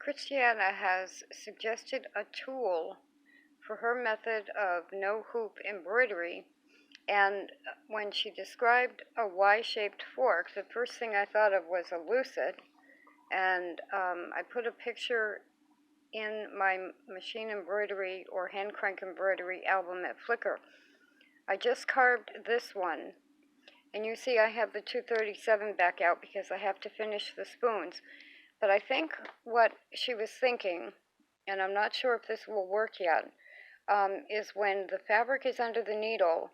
Cristiana has suggested a tool for her method of no-hoop embroidery, and when she described a Y-shaped fork, the first thing I thought of was a lucid, and I put a picture in my machine embroidery or hand crank embroidery album at Flickr. I just carved this one, and you see I have the 237 back out because I have to finish the spoons. But I think what she was thinking, and I'm not sure if this will work yet, is when the fabric is under the needle,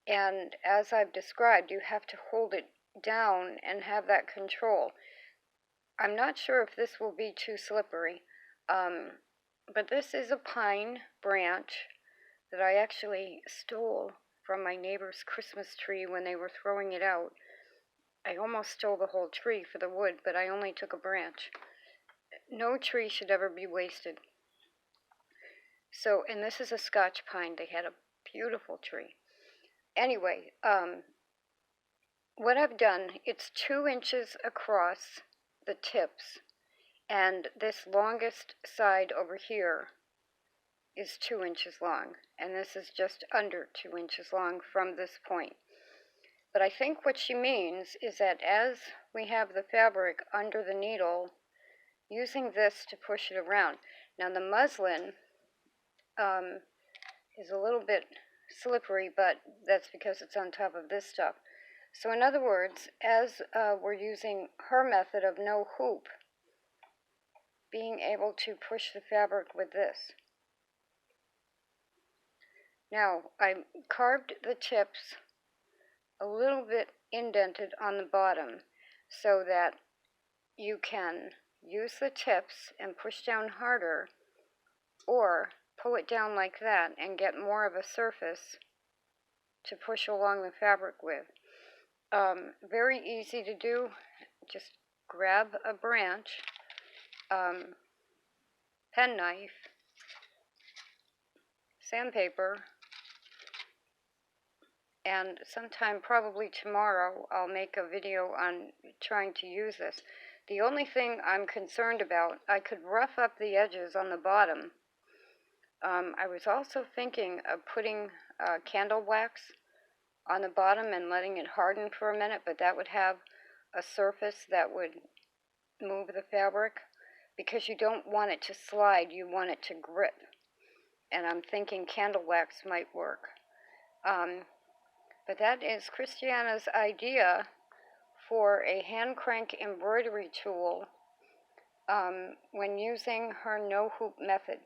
and as I've described, you have to hold it down and have that control. I'm not sure if this will be too slippery, but this is a pine branch that I actually stole from my neighbor's Christmas tree when they were throwing it out. I almost stole the whole tree for the wood, but I only took a branch. No tree should ever be wasted. So, and this is a Scotch pine. They had a beautiful tree. Anyway, what I've done, it's 2 inches across the tips, and this longest side over here is 2 inches long, and this is just under 2 inches long from this point. But I think what she means is that as we have the fabric under the needle, using this to push it around. Now the muslin is a little bit slippery, but that's because it's on top of this stuff. So in other words, as we're using her method of no hoop, being able to push the fabric with this. Now I carved the tips a little bit indented on the bottom so that you can use the tips and push down harder, or pull it down like that and get more of a surface to push along the fabric with. Very easy to do. Just grab a branch, penknife, sandpaper, and sometime probably tomorrow I'll make a video on trying to use this. The only thing I'm concerned about, I could rough up the edges on the bottom. I was also thinking of putting candle wax on the bottom and letting it harden for a minute, but that would have a surface that would move the fabric, because you don't want it to slide, you want it to grip. And I'm thinking candle wax might work. But that is Cristiana's idea for a hand crank embroidery tool when using her no hoop method.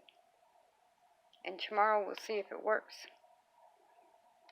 And tomorrow we'll see if it works.